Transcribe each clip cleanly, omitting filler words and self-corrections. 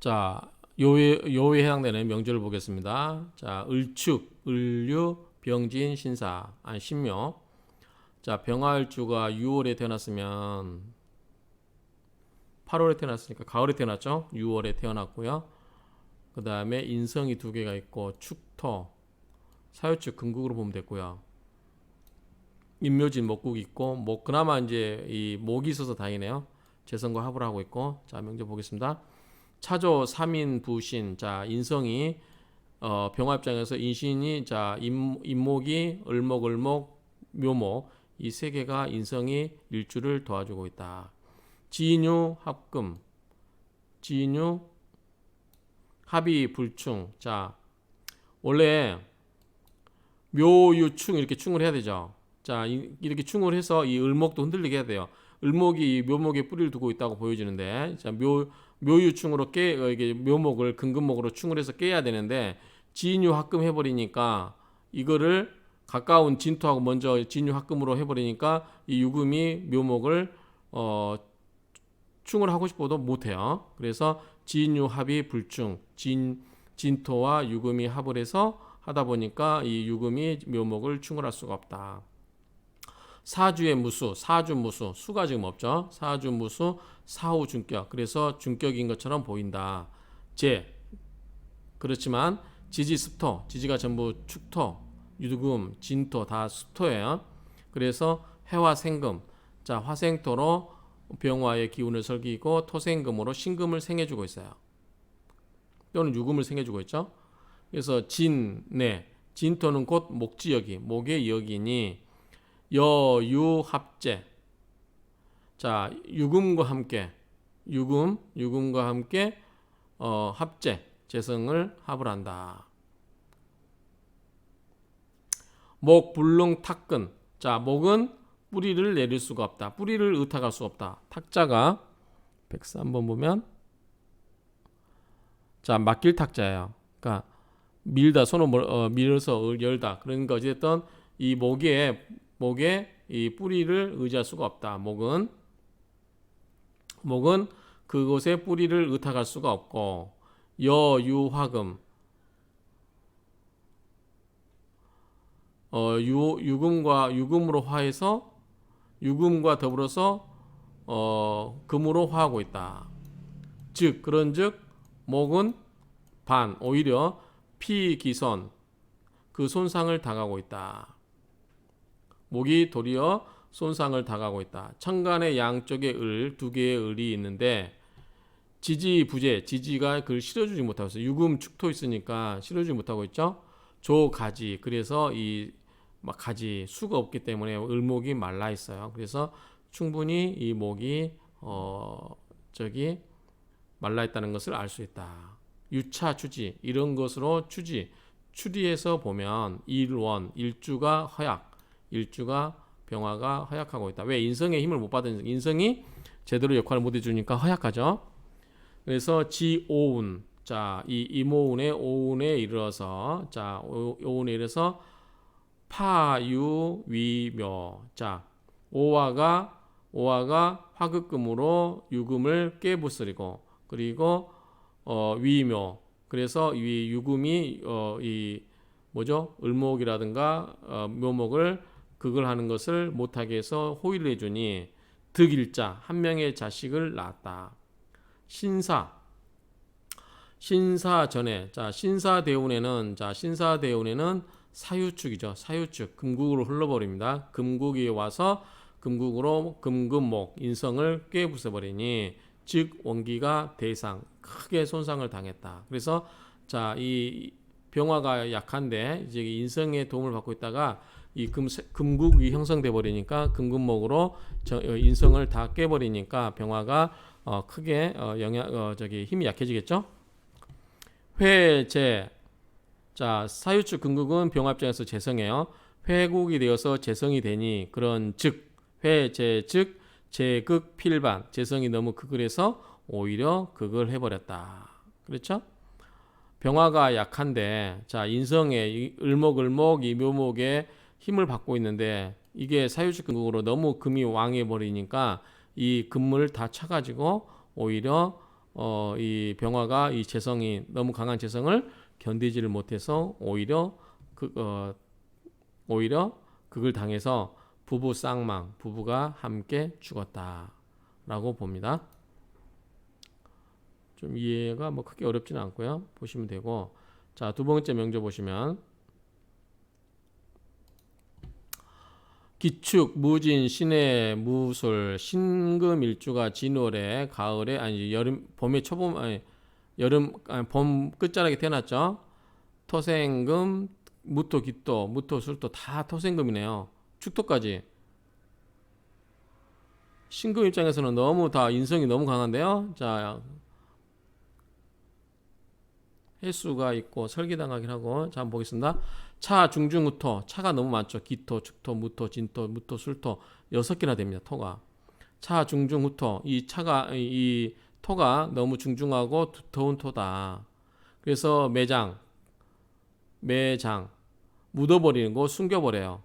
자, 요에 해당되는 명절을 보겠습니다. 자, 을축, 을류, 병진, 신사, 신묘. 자, 병화일주가 6월에 태어났으면 8월에 태어났으니까 가을에 태어났죠? 6월에 태어났고요. 그 다음에 인성이 두 개가 있고 축토, 사유축 금국으로 보면 됐고요. 임묘진 목국이 있고 뭐 그나마 이제 이 목이 있어서 다행이네요. 재성과 합을 하고 있고. 자, 명절 보겠습니다. 차조, 삼인, 부신. 자, 인성이 병화 입장에서 인신이 자 임목이 을목, 묘목 이 세 개가 인성이 일주를 도와주고 있다. 지인유, 합금, 지인유, 합이, 불충. 자, 원래 묘유충 이렇게 충을 해야 되죠. 자, 이렇게 충을 해서 이 을목도 흔들리게 해야 돼요. 을목이 묘목에 뿌리를 두고 있다고 보여지는데, 자, 묘유충으로 이게 묘목을 근근목으로 충을 해서 깨야 되는데, 진유 합금 해버리니까 이거를 가까운 진토하고 먼저 진유 합금으로 해버리니까 이 유금이 묘목을 충을 하고 싶어도 못해요. 그래서 진유 합이 불충, 진토와 유금이 합을 해서 하다 보니까 이 유금이 묘목을 충을 할 수가 없다. 사주의 무수, 사주무수, 수가 지금 없죠. 사주무수, 사후준격. 그래서 준격인 것처럼 보인다. 그렇지만 지지습토, 지지가 전부 축토, 유금, 진토 다 습토예요. 그래서 해와 생금. 자, 화생토로 병화의 기운을 설기고 토생금으로 신금을 생해주고 있어요. 또는 유금을 생해주고 있죠. 그래서 진내, 진토는 곧 목지역이, 목의 역이니 여유합재. 자, 유금과 함께 유금과 함께 합재, 재성을 합을 한다. 목, 불능, 탁근. 자, 목은 뿌리를 내릴 수가 없다. 뿌리를 의탁할 수 없다. 탁자가 103번 보면 자, 막길 탁자예요. 그러니까 밀다, 손을 밀어서 열다. 그러니까 어쨌든 이 목에 이 뿌리를 의지할 수가 없다. 목은 그곳에 뿌리를 의탁할 수가 없고 여유화금 유금으로 화해서 유금과 더불어서 금으로 화하고 있다. 즉 그런즉 목은 오히려 피기선 그 손상을 당하고 있다. 목이 도리어 손상을 당하고 있다. 천간의 양쪽에 두 개의 을이 있는데 지지부재, 지지가 그걸 실어주지 못하고 있어요. 유금 축토 있으니까 실어주지 못하고 있죠. 조가지, 그래서 이 가지 수가 없기 때문에 을목이 말라 있어요. 그래서 충분히 이 목이 말라 있다는 것을 알 수 있다. 유차 추지 이런 것으로 추리해서 보면 일주가 허약, 일주가 병화가 허약하고 있다. 왜? 인성의 힘을 못 받은, 인성이 제대로 역할을 못 해주니까 허약하죠. 그래서 지오운, 자, 이 이모운의 오운에 이르러서, 자, 오운에 이르러서 파유위묘. 자, 오화가 화극금으로 유금을 깨부스리고, 그리고 위묘. 그래서 이 유금이 이 뭐죠? 을목이라든가 묘목을 극을 하는 것을 못하게 해서 호의를 해주니 득일자 한 명의 자식을 낳았다. 신사전에, 자, 신사대운에는 사유축이죠. 사유축 금국으로 흘러버립니다. 금국이 와서 금국으로 금금목 인성을 꿰부숴버리니 즉 원기가 대상 크게 손상을 당했다. 그래서 자, 이 병화가 약한데 이제 인성의 도움을 받고 있다가 이 금국이 형성돼 버리니까 금금목으로 인성을 다 깨버리니까 병화가 크게 힘이 약해지겠죠. 회재, 자, 사유축 금국은 병화 입장에서 재성이에요. 회국이 되어서 재성이 되니 그런 회재 즉 재극 필반, 재성이 너무 극을 해서 오히려 극을 해버렸다. 그렇죠? 병화가 약한데, 자, 인성의 을목 이 묘목에 힘을 받고 있는데 이게 사유축 금국으로 너무 금이 왕해 버리니까 이 금을 다 차가지고 오히려 이 병화가 이 재성이 너무 강한 재성을 견디지를 못해서 오히려 그걸 당해서 부부 쌍망, 부부가 함께 죽었다라고 봅니다. 좀 이해가 뭐 크게 어렵지는 않고요. 보시면 되고, 자, 두 번째 명조 보시면 기축, 무진, 신해, 무술, 신금일주가 진월에 가을에 아니 여름 봄에 초봄 아니 여름 아니 봄 끝자락에 태어났죠. 토생금, 무토, 기토, 무토, 술토 다 토생금이네요. 축토까지. 신금 입장에서는 너무 다 인성이 너무 강한데요. 자, 횟수가 있고 설기당하긴 하고. 자, 한번 보겠습니다. 차, 중중우토. 차가 너무 많죠. 기토, 축토, 무토, 진토, 무토, 술토 6개나 됩니다. 토가. 차, 중중우토. 이 토가 너무 중중하고 두터운 토다. 그래서 매장 묻어버리는 거 숨겨버려요.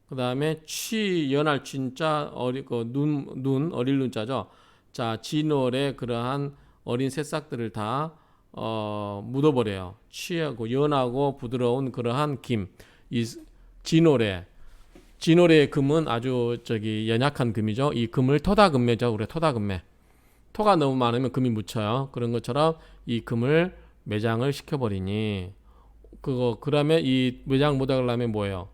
그 다음에 연할 진짜 어릴 눈자죠. 자, 진월에 그러한 어린 새싹들을 다 묻어버려요. 취하고 연하고 부드러운 그러한 김. 이 진월의 금은 아주 연약한 금이죠. 이 금을 토다금매죠. 우리 토다금매. 토가 너무 많으면 금이 묻혀요. 그런 것처럼 이 금을 매장을 시켜버리니 그러면 이 매장 못 하려면 뭐예요?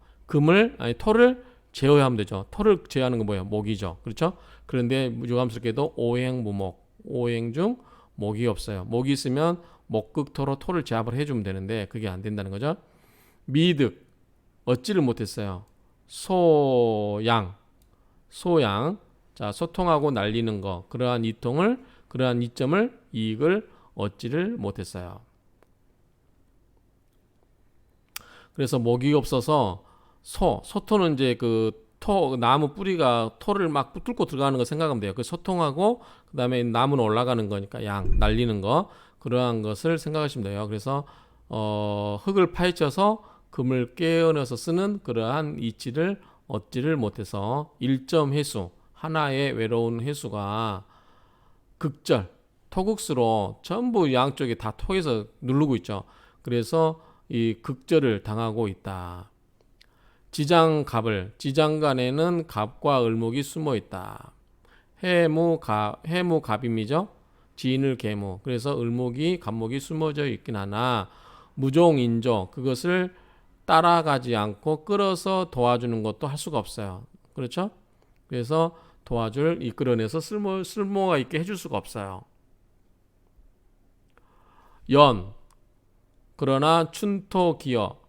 토를 제어해야 하면 되죠. 토를 제어하는 건 뭐예요? 목이죠. 그렇죠? 그런데 유감스럽게도 오행 중 목이 없어요. 목이 있으면 목극토로 토를 제압을 해주면 되는데 그게 안 된다는 거죠. 미득 얻지를 못했어요. 소양 자, 소통하고 날리는 거 그러한 이점을 이익을 얻지를 못했어요. 그래서 목이 없어서 소토는 이제 나무 뿌리가 토를 막 뚫고 들어가는 거 생각하면 돼요. 그 소통하고 그다음에 나무는 올라가는 거니까 날리는 거 그러한 것을 생각하시면 돼요. 그래서 흙을 파헤쳐서 금을 깨어내서 쓰는 그러한 이치를 얻지를 못해서 일점 회수 하나의 외로운 회수가 토국수로 전부 양쪽에 다 토해서 누르고 있죠. 그래서 이 극절을 당하고 있다. 지장간에는 갑과 을목이 숨어 있다. 해무갑임이죠. 지인을 계무. 그래서 갑목이 숨어져 있긴 하나 무종인조 그것을 따라가지 않고 끌어서 도와주는 것도 할 수가 없어요. 그렇죠? 그래서 이끌어내서 쓸모가 있게 해줄 수가 없어요. 그러나 춘토기여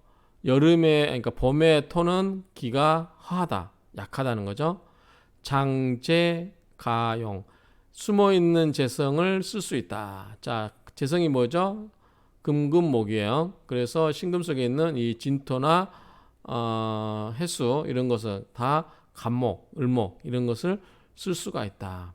그러니까 봄의 토는 기가 허하다, 약하다는 거죠. 장재가용 숨어있는 재성을 쓸 수 있다. 자, 재성이 뭐죠? 금금목이에요. 그래서 신금 속에 있는 이 진토나 해수 이런 것은 다 갑목, 을목 이런 것을 쓸 수가 있다.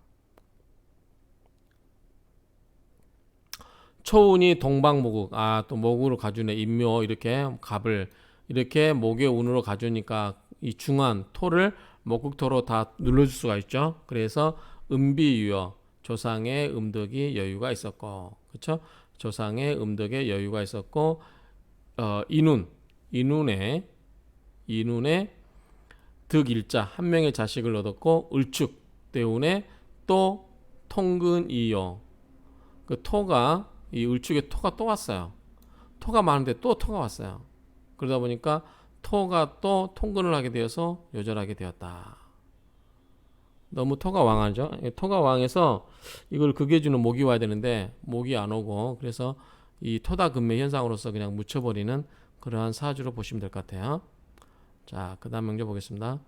초운이 동방목국 또 목으로 가주네. 인묘 이렇게 갑을 이렇게 목의 운으로 가주니까 이 중한 토를 목국토로 다 눌러줄 수가 있죠. 그래서 음비유여 조상의 음덕이 여유가 있었고 그렇죠. 조상의 음덕에 여유가 있었고 인운에 득일자 한 명의 자식을 얻었고 을축 대운에 또 통근이요 그 토가 이 을축에 토가 또 왔어요. 토가 많은데 또 토가 왔어요. 그러다 보니까 토가 또 통근을 하게 되어서 요절하게 되었다. 너무 토가 왕하죠. 토가 왕해서 이걸 극해주는 목이 와야 되는데 목이 안 오고 그래서 이 토다금매 현상으로서 그냥 묻혀버리는 그러한 사주로 보시면 될 것 같아요. 자, 그 다음 명조 보겠습니다.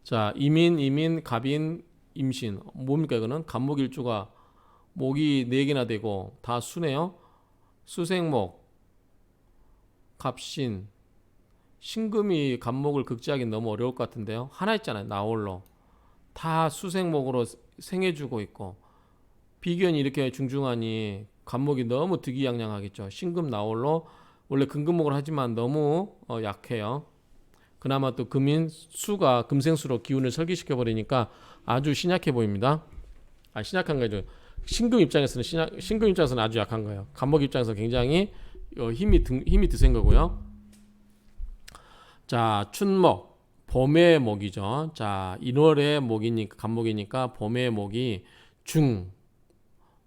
자, 이민, 갑인, 임신. 뭡니까 이거는? 갑목일주가 목이 4개나 되고 다 수네요. 수생목, 갑신, 신금이 갑목을 극지하기 너무 어려울 것 같은데요. 하나 있잖아요. 나홀로. 다 수생목으로 생해주고 있고 비견이 이렇게 중중하니 간목이 너무 득이양양하겠죠. 신금 나홀로 원래 금금목을 하지만 너무 약해요. 그나마 또 금인 수가 금생수로 기운을 설기시켜 버리니까 아주 신약해 보입니다. 신약한 거죠. 신금 입장에서는 아주 약한 거예요. 간목 입장에서 굉장히 힘이 드센 거고요. 자, 춘목 봄의 목이죠. 자, 1월의 목이니까 간목이니까 봄의 목이 중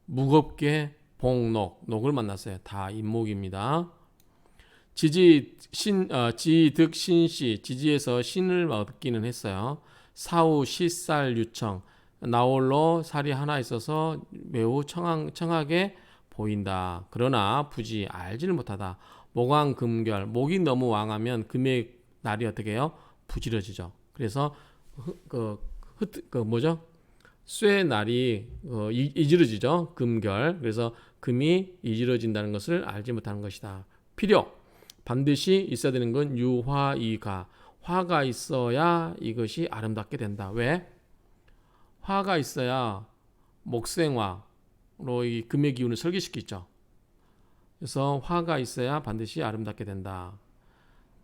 무겁게 복록 녹을 만났어요. 다 인목입니다. 지득 신씨 지지에서 신을 얻기는 했어요. 사후 시살 유청 나홀로 살이 하나 있어서 매우 청하게 보인다. 그러나 부지 알지를 못하다. 목왕금결 목이 너무 왕하면 금의 날이 어떻게 해요? 부지러지죠. 그래서 뭐죠? 쇠의 날이 이지러지죠. 금결. 그래서 금이 이지러진다는 것을 알지 못하는 것이다. 필요 반드시 있어야 되는 건 유화이가 화가 있어야 이것이 아름답게 된다. 왜? 화가 있어야 목생화로 이 금의 기운을 설계시키죠. 그래서 화가 있어야 반드시 아름답게 된다.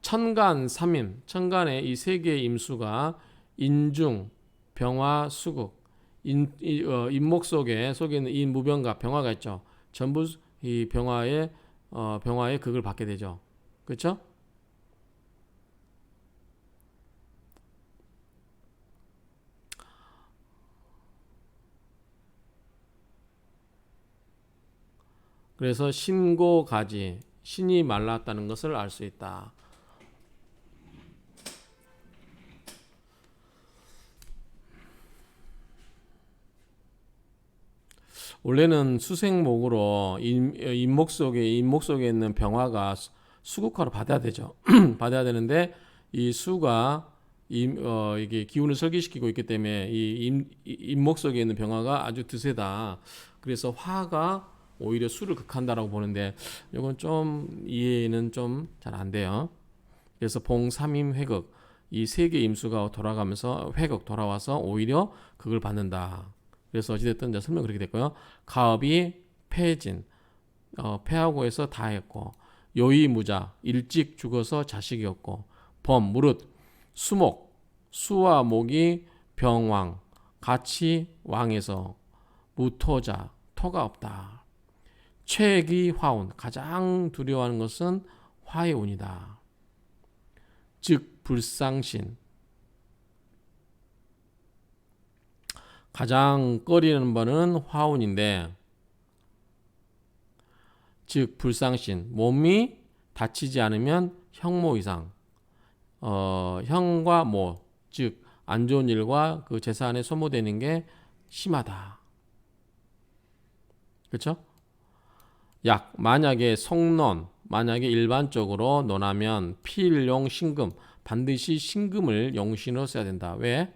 천간 삼임 천간의 이 세 개의 임수가 인중, 병화, 수국 인목 속에 있는 이 무병과 병화가 있죠. 전부 이 병화의 극을 받게 되죠. 그렇죠? 그래서 신고가지 신이 말랐다는 것을 알 수 있다. 원래는 수생목으로 인목 속에 있는 병화가 수국화로 받아야 되죠. 받아야 되는데 이 수가 이게 기운을 설계시키고 있기 때문에 이 인목 속에 있는 병화가 아주 드세다. 그래서 화가 오히려 수를 극한다라고 보는데 이건 좀 이해는 좀 잘 안 돼요. 그래서 봉삼임 회극 이 세 개 임수가 돌아가면서 회극 돌아와서 오히려 극을 받는다. 그래서 어찌됐든 이제 설명 그렇게 됐고요. 가업이 폐진 폐하고 해서 다 했고 요이무자 일찍 죽어서 자식이 없고 범 무릇 수목 수와 목이 병왕 같이 왕에서 무토자 토가 없다. 최기 화운 가장 두려워하는 것은 화의 운이다. 즉 불상신 가장 꺼리는 바는 화운인데 즉 불상신 몸이 다치지 않으면 형모 이상 형과 모 즉 안 좋은 일과 그 재산에 소모되는 게 심하다. 그렇죠? 약 만약에 속론 만약에 일반적으로 논하면 필용 신금 반드시 신금을 용신으로 써야 된다. 왜?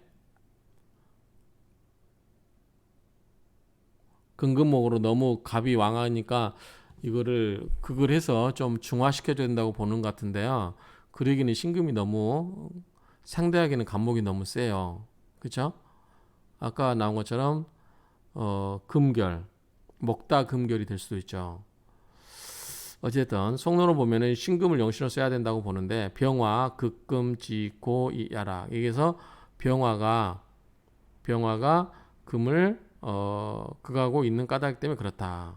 금금목으로 너무 갑이 왕하니까 이거를 극을 해서 좀 중화시켜줘야 된다고 보는 것 같은데요. 그러기는 신금이 너무 상대하기는 간목이 너무 세요. 그렇죠? 아까 나온 것처럼 금결 목다 금결이 될 수도 있죠. 어쨌든 속론을 보면은 신금을 용신으로 써야 된다고 보는데 병화 극금 지고 야락 여기서 병화가 금을 극하고 있는 까닭 때문에 그렇다.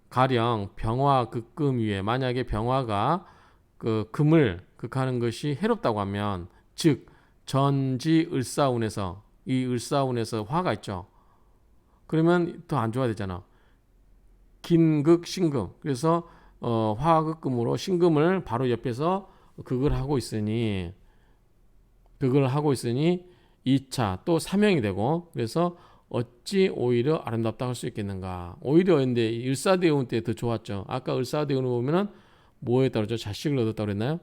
가령 병화 극금 위에 만약에 병화가 그 금을 극하는 것이 해롭다고 하면 즉 전지 을사운에서 이 을사운에서 화가 있죠. 그러면 더 안 좋아야 되잖아. 김극 신금 그래서 화극금으로 신금을 바로 옆에서 극을 하고 있으니 2차 또 사명이 되고 그래서 어찌 오히려 아름답다 할 수 있겠는가. 오히려 근데 을사대운 때 더 좋았죠. 아까 을사대운을 보면은 뭐에 따르죠? 자식을 얻었다고 그랬나요?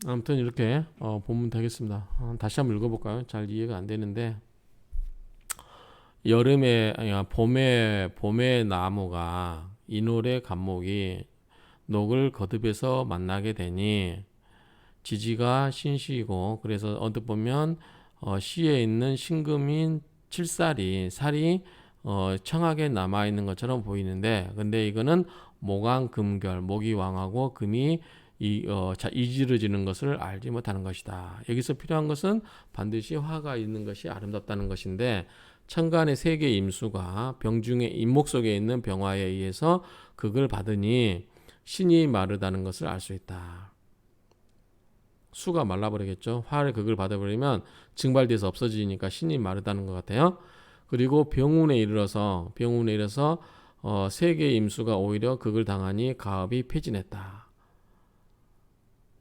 아무튼 이렇게 보면 되겠습니다. 다시 한번 읽어볼까요? 잘 이해가 안 되는데 봄의 나무가 이노래 간목이 녹을 거듭해서 만나게 되니 지지가 신시이고, 그래서 언뜻 보면 시에 있는 신금인 칠살이 살이 청하게 남아 있는 것처럼 보이는데, 근데 이거는 목왕금결, 목이 왕하고 금이 이지러지는 것을 알지 못하는 것이다. 여기서 필요한 것은 반드시 화가 있는 것이 아름답다는 것인데, 천간의 세계 임수가 병중의 임목 속에 있는 병화에 의해서 극을 받으니 신이 마르다는 것을 알 수 있다. 수가 말라버리겠죠. 화를 극을 받아버리면 증발돼서 없어지니까 신이 마르다는 것 같아요. 그리고 병운에 이르러서 세계 임수가 오히려 극을 당하니 가업이 폐진했다.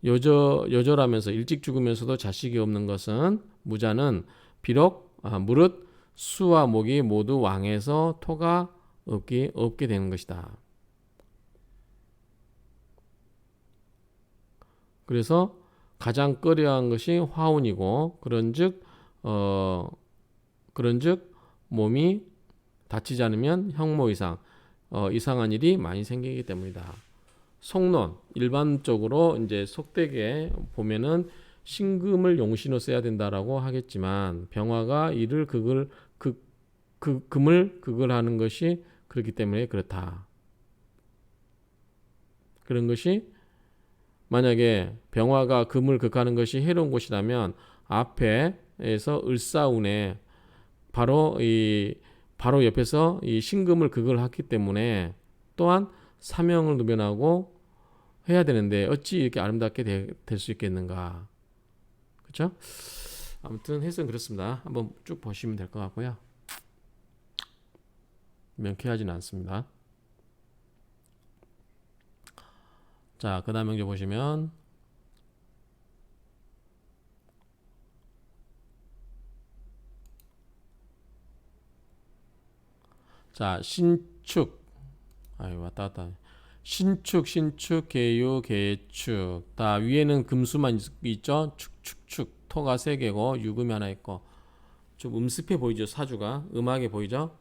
여절하면서 일찍 죽으면서도 자식이 없는 것은, 무자는 비록 무릇 수와 목이 모두 왕해서 토가 없게 되는 것이다. 그래서 가장 꺼려한 것이 화운이고, 그런즉 몸이 다치지 않으면 형모 이상한 일이 많이 생기기 때문이다. 속론, 일반적으로 이제 속되게 보면은 신금을 용신으로 써야 된다라고 하겠지만, 병화가 이를 금을 극을 하는 것이 그렇기 때문에 그렇다. 그런 것이, 만약에 병화가 금을 극하는 것이 해로운 것이라면 앞에서 을사운에 바로 옆에서 이 신금을 극을 했기 때문에 또한 사명을 누변하고 해야 되는데 어찌 이렇게 아름답게 될 수 있겠는가. 그렇죠? 아무튼 해석은 그렇습니다. 한번 쭉 보시면 될 것 같고요. 명쾌하지는 않습니다. 자, 그 다음 명제 보시면, 자, 신축, 왔다 갔다. 신축, 계유, 계축. 다 위에는 금수만 있죠. 축. 토가 3개고 유금이 하나 있고. 좀 음습해 보이죠, 사주가. 음하게 보이죠.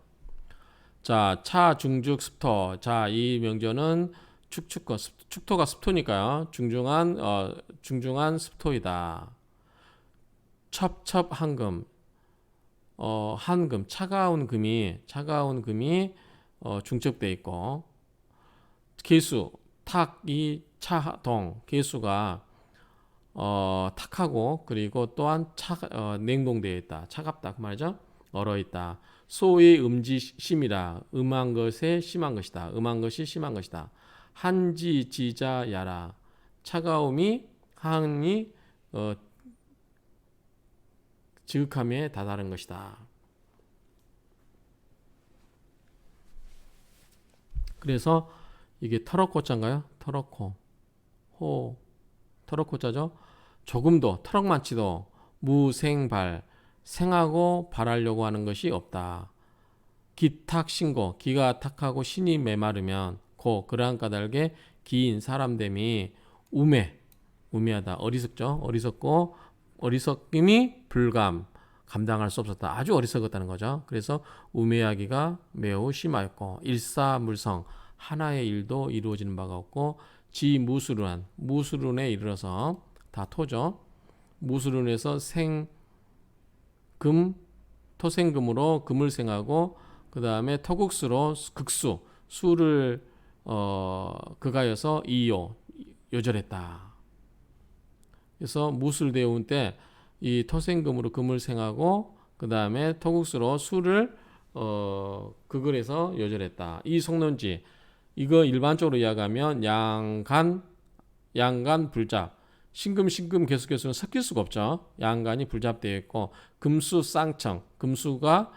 자, 차, 중죽, 습토. 자, 이 명제는 축토가 습토니까요. 중중한 습토이다. 첩 한금. 한금, 차가운 금이 중첩돼 있고, 계수, 탁이 차동, 계수가 탁하고, 그리고 또한 냉동되어 있다. 차갑다 그 말이죠. 얼어 있다. 소의 음지심이라, 음한 것에 심한 것이다. 음한 것이 심한 것이다. 한지 지자 야라, 차가움이 한이 지극함에 다다른 것이다. 그래서 이게 터럭코자인가요? 터럭코자죠. 조금도 터럭만치도 무생발, 생하고 발하려고 하는 것이 없다. 기탁신고, 기가 탁하고 신이 메마르면 그러한 까닭에 기인 사람됨이 우매하다. 어리석죠. 어리석임이 감당할 수 없었다. 아주 어리석었다는 거죠. 그래서 우매하기가 매우 심하였고, 일사물성, 하나의 일도 이루어지는 바가 없고, 무술운에 이르러서, 다 토죠. 무술운에서 토생금으로 금을 생하고, 그 다음에 토국수로 수를 극하여서 요절했다. 그래서 무술대운 때 이 토생금으로 금을 생하고, 그 다음에 토국수로 수를 극을 해서 요절했다. 이 속론지, 이거 일반적으로 이야기하면 양간 불잡, 신금 계수는 섞일 수가 없죠. 양간이 불잡되어 있고, 금수 쌍청, 금과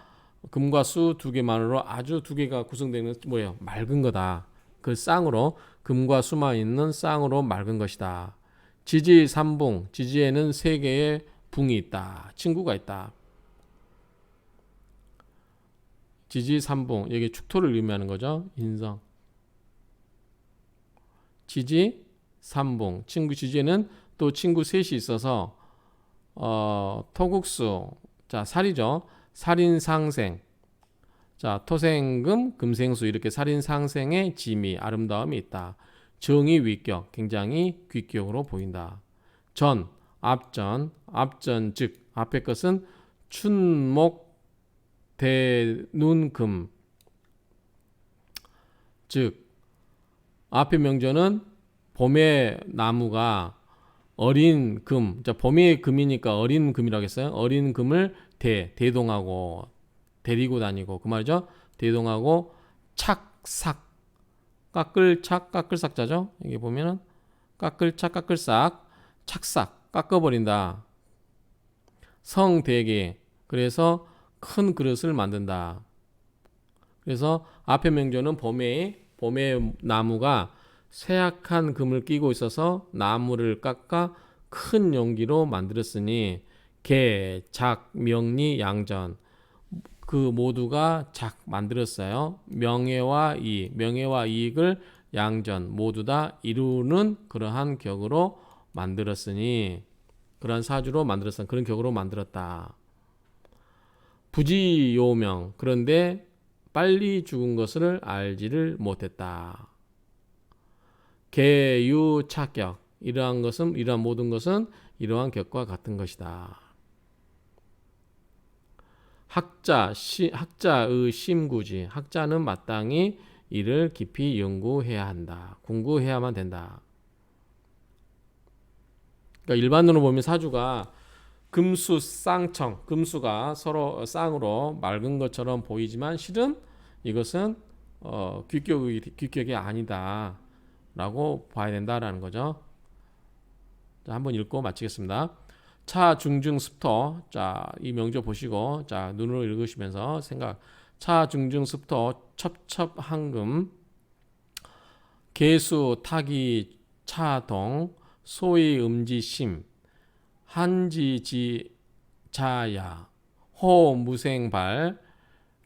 수 2개만으로 아주 2개가 구성되는 뭐예요? 맑은 거다. 그 쌍으로, 금과 수만 있는 쌍으로 맑은 것이다. 지지 삼봉, 지지에는 3개의 붕이 있다. 친구가 있다. 지지 삼봉, 여기 축토를 의미하는 거죠. 인성. 지지 삼봉, 지지에는 또 친구 3이 있어서 토국수, 자, 살이죠. 살인상생. 자, 토생금, 금생수 이렇게 살인상생의 지미, 아름다움이 있다. 정의 위격, 굉장히 귀격으로 보인다. 전, 앞전, 앞전 즉 앞의 것은 춘목 대눈금 즉 앞의 명제는 봄의 나무가 어린 금, 자 봄의 금이니까 어린 금이라고 했어요. 어린 금을 대동하고 데리고 다니고 그 말이죠. 대동하고 착삭 깎을착 깎을삭자죠. 여기 보면은 깎을착 깎을삭 착삭 깎아버린다. 성대개 그래서 큰 그릇을 만든다. 그래서 앞의 명조는 봄에 나무가 쇠약한 금을 끼고 있어서 나무를 깎아 큰 용기로 만들었으니 개, 작, 명리, 양전 그 모두가 작 만들었어요. 명예와 이익을 양전 모두 다 이루는 그러한 격으로 만들었으니 그러한 사주로 만들었으니 그런 격으로 만들었다. 부지요명 그런데 빨리 죽은 것을 알지를 못했다. 계유착격 이러한 모든 것은 이러한 격과 같은 것이다. 학자의 심구지 학자는 마땅히 이를 깊이 연구해야 한다. 궁구해야만 된다. 그러니까 일반으로 보면 사주가 금수쌍청 금수가 서로 쌍으로 맑은 것처럼 보이지만 실은 이것은 귀격이 아니다 라고 봐야 된다라는 거죠. 자, 한번 읽고 마치겠습니다. 차 중증 습토 자, 이 명조 보시고 자, 눈으로 읽으시면서 차 중증 습토 첩첩한금 개수 타기 차동 소위 음지심 한지지 자야 호 무생발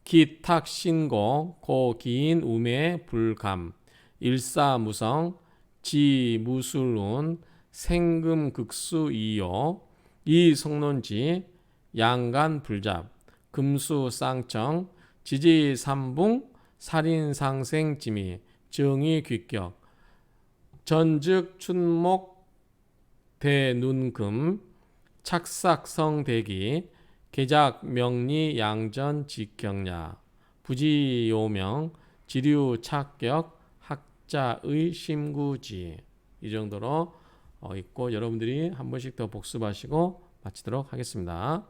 기탁신고 고기인 우매 불감 일사무성 지무술운 생금극수이요 이성론지 양간불잡 금수쌍청 지지삼붕 살인상생지미 정의귀격 전즉 춘목 대눈금 착삭성대기 계작 명리 양전 직경야 부지요명 지류착격 학자의 심구지 이 정도로 있고 여러분들이 한 번씩 더 복습하시고 마치도록 하겠습니다.